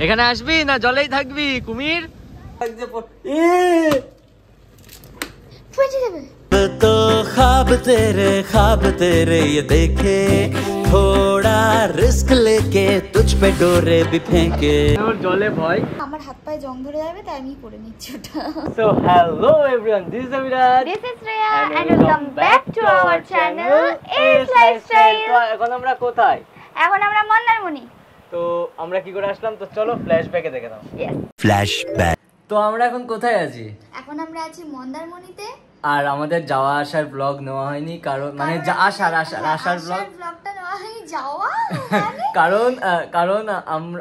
এখানে আসবি না জলেই থাকবি কুমির? तो ख्वाब तेरे ये देखे थोड़ा रिस्क लेके तुझ पे डोरे भी फेंके জলে ভয় আমার হাত পায়ে জং ধরে যাবে তাই আমি করে নিচ্ছি ওটা। So hello everyone, this is Aviraj. This is Shreya and welcome back to our channel Ace Lifestyle. তো এখন আমরা কোথায়? এখন আমরা মন্দারমণি। তো আমরা কি করে আসলাম? তো চলো ফ্ল্যাশব্যাকে দেখে নাও। Yes. फ्लैशबैक। তো আমরা এখন কোথায় আছি? এখন আমরা আছি মন্দারমণিতে। আর আমাদের যাওয়া আসার ব্লগ নেওয়া হয়নি কারণ মানে আসার ব্লগটা নেওয়া হয়নি যাওয়া কারণ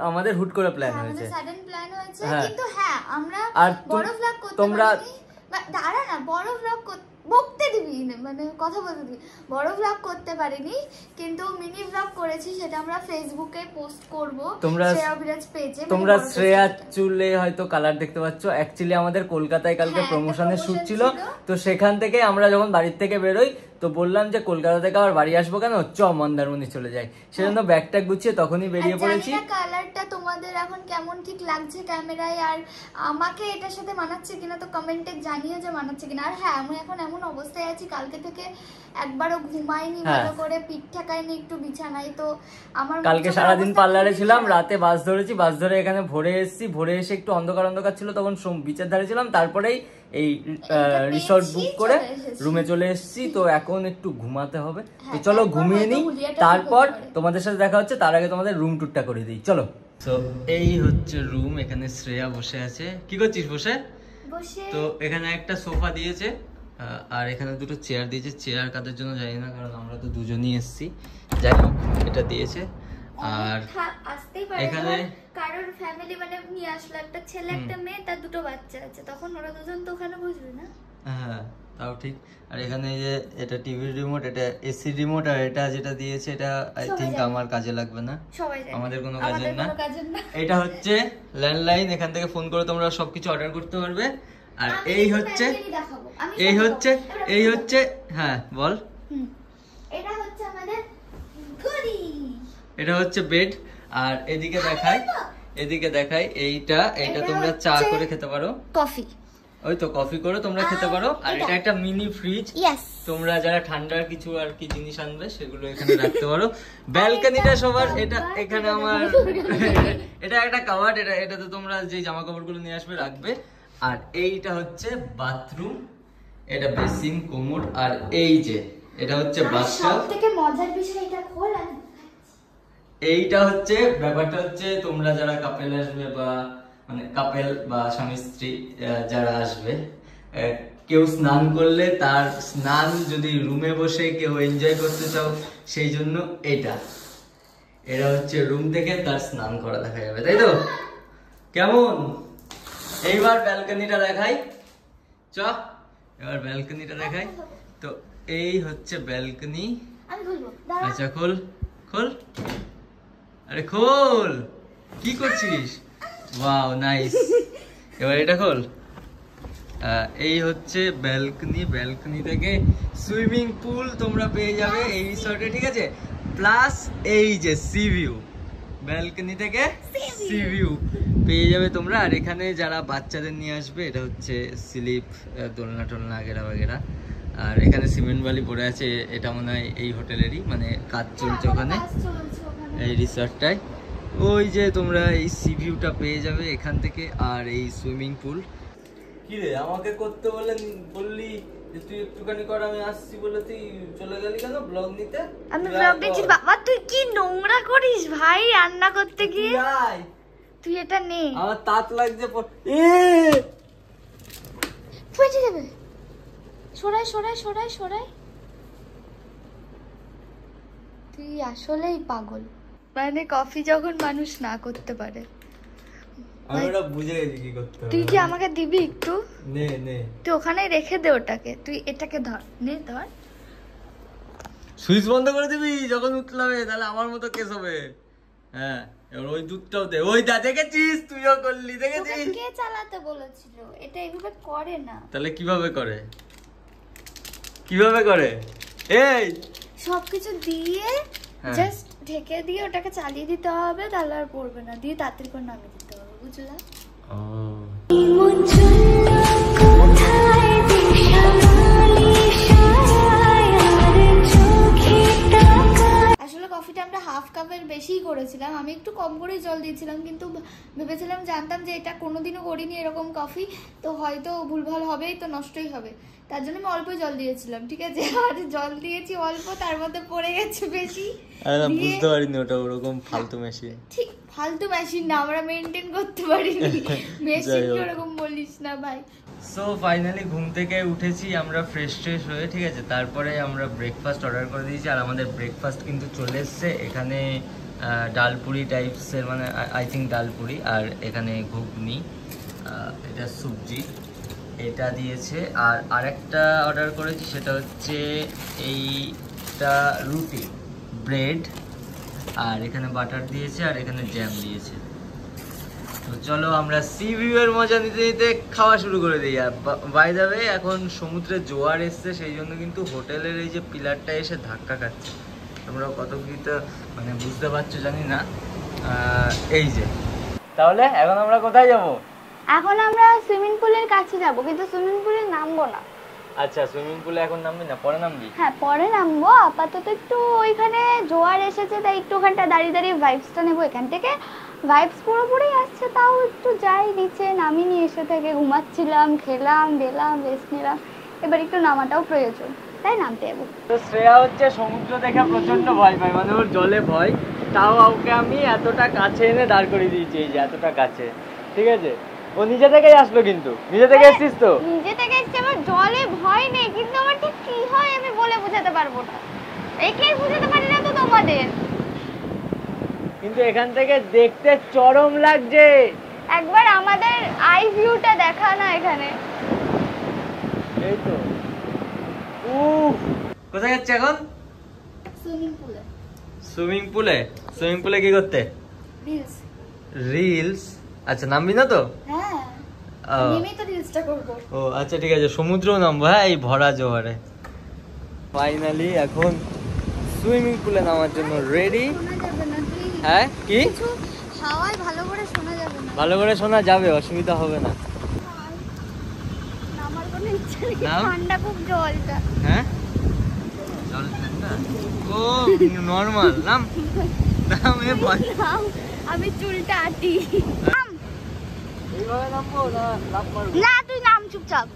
আমাদের হুট করে প্ল্যান হয়েছে। সাডেন প্ল্যান হয়েছে কিন্তু হ্যাঁ আমরা বড় ব্লগ করতে পারিনি। দাঁড়া না বড় ব্লগ বকতে দিবি মানে কথা বলতে দিবি। বড় ব্লগ করতে পারিনি কিন্তু মিনি ব্লগ করেছি সেটা আমরা ফেসবুকে পোস্ট করব শ্রেয়া বিরাজ পেজে। তোমরা শ্রেয়া চুলে হয়তো কালার দেখতে পাচ্ছ। অ্যাকচুয়ালি আমাদের কলকাতায় কালকে প্রমোশনের শুট ছিল, তো সেখান থেকে আমরা যখন বাড়ির থেকে বেরোই তো বললাম যে কলকাতা থেকে আবার বাড়ি আসবো কেন, চ মন্দারমণি চলে যাই। সেজন্য ব্যাগটা গুছিয়ে তখনই বেরিয়ে পড়েছি। কালারটা তোমাদের এখন কেমন ঠিক লাগছে ক্যামেরায় আর আমাকে এটার সাথে মানাচ্ছে কিনা তো কমেন্টে জানিও যে মানাচ্ছে কিনা। আর হ্যাঁ আমি এখন এমন অবস্থায় আছি কালকে থেকে একবারও ঘুমাইনি ভালো করে, পিঠ ঠেকাইনি একটু বিছানায়। তো আমার কালকে সারাদিন পার্লারে ছিলাম, রাতে বাস ধরেছি, বাস ধরে এখানে ভোরে এসেছি। ভোরে এসে একটু অন্ধকার অন্ধকার ছিল তখন বিচের ধারে ছিলাম, তারপরেই এই রিসর্ট বুক করে রুমে চলে এসেছি। তো এখন একটু ঘুমাতে হবে, তো চলো ঘুমিয়ে নিই, তারপর তোমাদের সাথে দেখা হচ্ছে। তার আগে তোমাদের রুম টুরটা করে দিই চলো। তো এই হচ্ছে রুম, এখানে শ্রেয়া বসে আছে। কি করছিস বসে? তো এখানে একটা সোফা দিয়েছে আর এখানে দুটো চেয়ার দিয়েছে। চেয়ার কাদের জন্য জানি না কারণ আমরা তো দুজনই এসেছি। যাই হোক এটা দিয়েছে। আর এখানে কারোর ফ্যামিলি মানে নিয়ে আসলো একটা ছেলে একটা মেয়ে তার দুটো বাচ্চা আছে, তখন ওরা দুজন তো ওখানে বসবে না। হ্যাঁ তাও ঠিক। আর এখানে যে এটা টিভি রিমোট, এটা এসি রিমোট, আর এটা যেটা দিয়েছে এটা আই থিংক আমার কাজে লাগবে না, আমাদের কোনো কাজের না। এটা হচ্ছে ল্যান্ডলাইন, এখান থেকে ফোন করে তোমরা সবকিছু অর্ডার করতে পারবে। আর এই হচ্ছে হ্যাঁ বল, এটা হচ্ছে আমাদের ঘড়ি, এটা হচ্ছে বেড। আর এদিকে দেখাই এইটা তোমরা চা করে খেতে পারো, কফি, ওই তো কফি করে তোমরা খেতে পারো। আর এটা একটা মিনি ফ্রিজ, তোমরা যারা ঠান্ডার কিছু আর কি জিনিস আনবে সেগুলো এখানে রাখতে পারো। ব্যালকনিটা সবার, এটা এখানে আমার এটা একটা কাভার্ড, এটাতে তোমরা যে জামা কাপড় গুলো নিয়ে আসবে রাখবে। আর এইটা হচ্ছে বাথরুম, এটা বেসিন কোমোড। আর এই যে এটা হচ্ছে বাথটাব। সবথেকে মজার বিষয় এটা খোল, এইটা হচ্ছে ব্যাপারটা হচ্ছে তোমরা যারা কাপেল আসবে বা মানে কাপেল বা স্বামী স্ত্রী যারা আসবে, কেউ স্নান করলে তার স্নান যদি রুমে বসে কেউ এনজয় করতে চাও সেই জন্য এটা হচ্ছে রুম থেকে তার স্নান করা দেখা যাবে, তাই তো? কেমন? এইবার ব্যালকনিটা দেখাই, এবার ব্যালকনিটা দেখাই। তো এই হচ্ছে ব্যালকনি। আচ্ছা খোল, আরে খোল, কি করছিস? ওয়াও নাইস, এবার এটা খোল। এই হচ্ছে ব্যালকনি থেকে সুইমিং পুল তোমরা পেয়ে যাবে এই রিসর্টে, ঠিক আছে? প্লাস এই যে সি ভিউ, ব্যালকনি থেকে সি ভিউ পেয়ে যাবে তোমরা। আর এখানে যারা বাচ্চাদের নিয়ে আসবে এটা হচ্ছে স্লিপ, দোলনা টোলনা আগেরা। আর এখানে সিমেন্ট বালি পড়ে আছে, এটা মনে হয় এই হোটেলেরই, মানে কাজ চলছে ওখানে এই রিসর্টটায়। ওই যে তোমরা এই সি ভিউটা পেয়ে যাবে এখান থেকে। আর এই সুইমিং পুল। কি রে আমাকে করতে বললি যে তুই একটুখানি কর, আমি আসছি বলে তুই চলে গেলি কেন ব্লগ নিতে? আমি ব্লগ নিচ্ছি। বাবা তুই কি নোংরা করিস ভাই রান্না করতে গিয়ে। তুই এটা নে, আমার তাত লাগছে। ফেটে যাবে, সরাই। তুই আসলেই পাগল, মানে কফি যখন মানুষ না করতে পারে। আমি ওটা বুঝে গেছি কি করতে হবে। তুই কি আমাকে দিবি একটু? নে তুই ওখানে রেখে দে ওটাকে, তুই এটাকে ধর, নে ধর। সুইচ বন্ধ করে দিবি যখন উঠলাবে, তাহলে আমার মতো কেস হবে। হ্যাঁ এবার ওই দুধটাও দে। ওই দা দেখেছিস, তুইও করলি, দেখেছিস? কে চালাতে বলেছিল? এটা এইভাবে করে না। তাহলে কিভাবে করে? এই সবকিছু দিয়ে জাস্ট ঢেকে দিয়ে ওটাকে চালিয়ে দিতে হবে, তাহলে আর পড়বে না, দিয়ে তাড়াতাড়ি করে নামিয়ে দিতে হবে। বুঝলা? আসলে কফিটা আমরা হাফ কাপের বেশিই করেছিলাম, আমি একটু কম করেই জল দিয়েছিলাম, কিন্তু ভেবেছিলাম, জানতাম যে এটা কোনোদিনও করিনি এরকম কফি, তো হয়তো ভুলভাল হবেই, তো নষ্টই হবে, তার জন্য আমি অল্প জল দিয়েছিলাম, ঠিক আছে? আর জল দিয়েছি অল্প, তার মধ্যে পড়ে গেছে বেশি। বুঝতে পারিনি ওটা ওরকম ফালতু মেশিন। ঠিক ফালতু মেশিন না, আমরা মেনটেন করতে পারিনি। মেশিন ওরকম বলিস না ভাই। সো ফাইনালি ঘুম থেকে উঠেছি আমরা ফ্রেশ হয়ে, ঠিক আছে? তারপরে আমরা ব্রেকফাস্ট অর্ডার করে দিয়েছি, আর আমাদের ব্রেকফাস্ট কিন্তু চলে এসছে। এখানে ডালপুরি টাইপসের, মানে আই থিঙ্ক ডালপুরি, আর এখানে ঘুগনি, এটা সবজি, এটা দিয়েছে। আর আরেকটা অর্ডার করেছি, সেটা হচ্ছে এইটা রুটি, ব্রেড, আর এখানে বাটার দিয়েছে, আর এখানে জ্যাম দিয়েছে। তো চলো আমরা সি ভিউ এর মজা নিতে নিতে খাওয়া শুরু করে দিই। আর বাই দ্য ওয়ে, এখন সমুদ্রে জোয়ার এসছে, সেই জন্য কিন্তু হোটেলের এই যে পিলারটা এসে ধাক্কা খাচ্ছে, তোমরা কত কিছু মানে বুঝতে পারছো জানি না। এই যে, তাহলে এখন আমরা কোথায় যাব? এখন আমরা সুইমিং পুলের কাছে যাব, কিন্তু সুইমিং পুলে নামবো না। আচ্ছা, সুইমিং পুলে এখন নামবি না, পরে নামবি? হ্যাঁ, পরে নামবো। আপাতত একটু ওইখানে জোয়ার এসেছে, তাই একটুখানটা দাঁড়িয়ে দাঁড়িয়ে ভাইবসটা নেবো। এখান থেকে ভাইবস পুরোপুরি আসছে, তাও একটু যাই নিচে, নামিনি, এসে থেকে ঘুমাচ্ছিলাম, খেলাম দিলাম, রেস্ট নিলাম, এবার একটু নামাটাও প্রয়োজন, তাই নামতে যাবো। তো শ্রেয়া হচ্ছে সমুদ্র দেখে প্রচন্ড ভয় পায়, মানে ওর জলে ভয়, তাও ওকে আমি এতটা কাছে এনে দাঁড় করে দিয়েছি, এই যে এতটা কাছে, ঠিক আছে? ও নিজে থেকেই আসলো, কিন্তু নিজে থেকে এসছিস তো? নিজে থেকে এসছি, আমার জলে ভয় নেই, কিন্তু আমার ঠিক কি হয় আমি বলে বোঝাতে পারবো না, একে বুঝাতে পারি না তো তোমাদের। কিন্তু এখান থেকে দেখতে চরম লাগছে। একবার আমাদের আই ভিউটা দেখা না এখানে। এই তো। কোথায় যাচ্ছে এখন? সুইমিং পুলে। সুইমিং পুলে? সুইমিং পুলে কি করতে? রিলস। রিলস? আচ্ছা, নামবি না তো? হ্যাঁ, নেমেই তো রিলসটা করব। ও আচ্ছা, ঠিক আছে, সমুদ্রেও নামবো, হ্যাঁ, এই ভরা জোয়ারে। ফাইনালি এখন সুইমিং পুলে নামার জন্য রেডি। হ্যাঁ, কি হাওয়ায় ভালো করে শোনা যাবে না? ভালো করে শোনা যাবে, অসুবিধা হবে না। নামার কোনো ইচ্ছা নেই, ঠান্ডা খুব জলটা। হ্যাঁ, জল ঠান্ডা? ও নরমাল, নাম নাম, এ ভয়। আমি চুলটা আটি। এইভাবে নামবো না লাফ মারবো? না, তুই নাম চুপচাপ,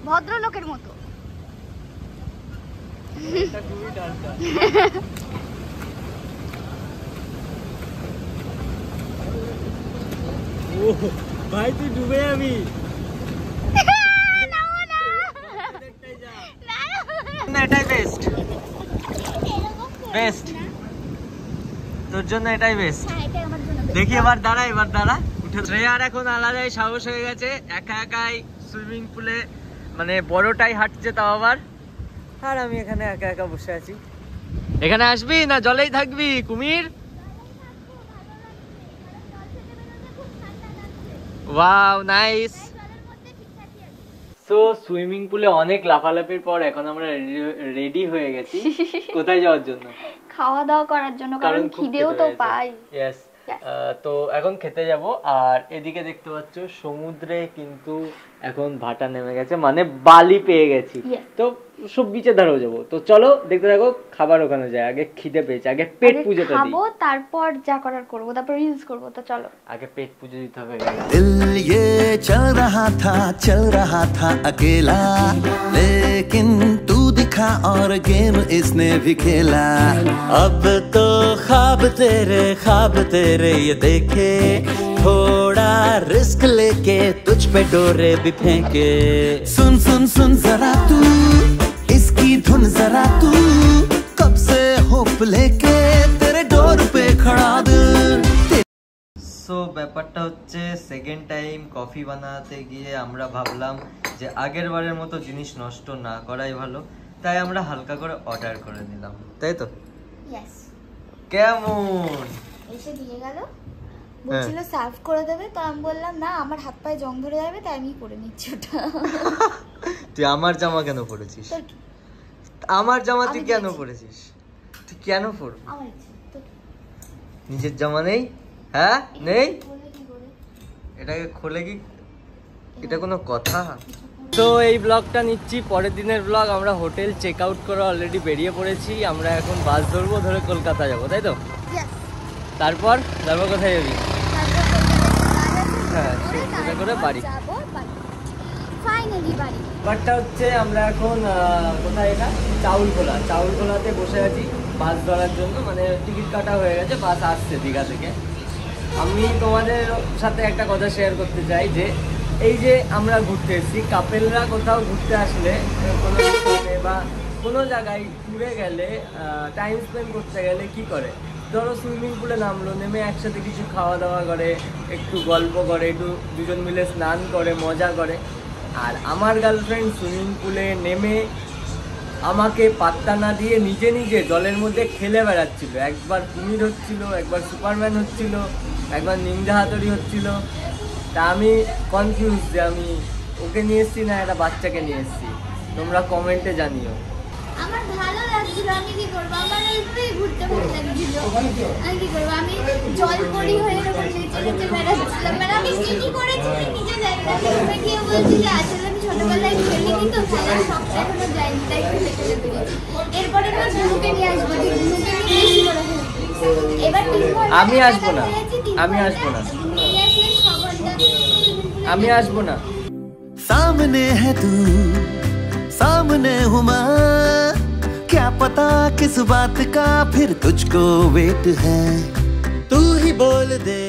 ভদ্রলোকের মতো। এটা খুবই ঠান্ডা। ও ভাই, তুই ডুবে যাবি। এটাই বেস্ট, বেস্ট তোর জন্য, এটাই বেস্ট। দেখি এবার দাঁড়া, উঠে। শ্রেয়ার এখন আলাদাই সাহস হয়ে গেছে, একা একাই সুইমিং পুলে, মানে বড়টাই হাঁটছে তাও আবার, আর আমি এখানে একা একা বসে আছি। এখানে আসবি না জলেই থাকবি কুমির? Wow, nice. সো সুইমিং পুলে অনেক লাফালাফির পর এখন আমরা রেডি হয়ে গেছি। কোথায় যাওয়ার জন্য? খাওয়া দাওয়া করার জন্য, কারণ খিদেও তো পাই। ইয়েস, তো এখন খেতে যাব। আর এদিকে দেখতে পাচ্ছ সমুদ্রে কিন্তু এখন ভাটা নেমে গেছে, মানে বালি পেয়ে গেছি, তো সব বিচে ধারেও যাবো। তো চলো দেখতে থাকো, খাবার ওখানে যায়, আগে খিদে পেয়েছে, আগে পেট পুজোটা দিই, খাবো তারপর যা করার করবো, তারপর রিলস করবো। তো চলো আগে পেট পুজো দিতে হবে। दिल ये चल रहा था अकेला, लेकिन तू दिखा और गेम इसने भी खेला। अब तो ख्वाब तेरे ये देखे, थोड़ा रिस्क लेके तुझ पे डोरे भी फेंके। सुन सुन सुन जरा तू इसकी धुन, जरा तू कब से होप लेके तेरे डोर पे खड़ा दिल। সো ব্যাপারটা হচ্ছে, সেকেন্ড টাইম কফি বানাতে গিয়ে আমরা ভাবলাম যে আগের বারের মতো জিনিস নষ্ট না করাই ভালো, তাই আমরা হালকা করে অর্ডার করে নিলাম, তাই তো? ইয়েস। কেমন এসে দিয়ে গেল, বলছিল সার্ভ করে দেবে, তো আমি বললাম না, আমার হাত পায়ে জং ধরে যাবে, তাই আমি করে নিচ্ছি ওটা। তুই আমার জামা কেন পরেছিস? আমার জামা তুই কেন পরেছিস? তুই কেন পরবি? আমার ইচ্ছে, নিজের জামা নেই? হ্যাঁ, নেই। এটাকে খোলে কি? এটা কোনো কথা? তো এই ব্লগটা নিচ্ছি পরের দিনের ব্লগ। আমরা হোটেল চেক আউট করে অলরেডি বেরিয়ে পড়েছি। আমরা এখন বাস ধরবো, ধরে কলকাতা যাবো, তাই তো? তারপর কোথায় যাবি? হ্যাঁ, সেটা করে বাড়ি। ব্যাপারটা হচ্ছে আমরা এখন কোথায়, এটা চাউলখোলাতে বসে আছি বাস ধরার জন্য। মানে টিকিট কাটা হয়ে গেছে, বাস আসছে দীঘা থেকে। আমি তোমাদের সাথে একটা কথা শেয়ার করতে চাই যে এই যে আমরা ঘুরতে এসেছি, কাপেলরা কোথাও ঘুরতে আসলে কোনো স্থানে বা কোনো জায়গায় ঘুরে গেলে, টাইম স্পেন্ড করতে গেলে কি করে? ধরো সুইমিং পুলে নামলো, নেমে একসাথে কিছু খাওয়া দাওয়া করে, একটু গল্প করে, একটু দুজন মিলে স্নান করে, মজা করে। আর আমার গার্লফ্রেন্ড সুইমিং পুলে নেমে আমাকে পাত্তা না দিয়ে নিজে নিজে জলের মধ্যে খেলে বেড়াচ্ছিল। একবার কুমির হচ্ছিল, একবার সুপারম্যান হচ্ছিল, একবার নিন্দা হাতুড়ি হচ্ছিল। তা আমি কনফিউজ যে আমি ওকে নিয়ে এসেছি না একটা বাচ্চাকে নিয়ে এসেছি। তোমরা কমেন্টে জানিও। আমার ভালো লাগছিল, আমি কি করবো, আমার একটু ঘুরতে ভালো লাগছিল। আমি কি করবো, আমি জল পরি হয়ে এরকম নেচে নেচে বেড়াচ্ছিলাম। মানে আমি কি করেছি নিজে জানি না। আমি গিয়ে বলছি যে আসলে আমি ছোটবেলায় খেলি, কিন্তু খেলার শখটা এখনো যায়নি, তাই খেলে খেলে বেরিয়েছি। এরপরে না গুনুকে নিয়ে আসবো, গুনুকে নিয়ে বেশি করে খেলবো। এবার আমি আসবো না, আমি আসবো না, আমি আসবো না। सामने है तू, सामने हूँ मैं, क्या पता किस बात का फिर तुझको वेट है, तू ही बोल दे।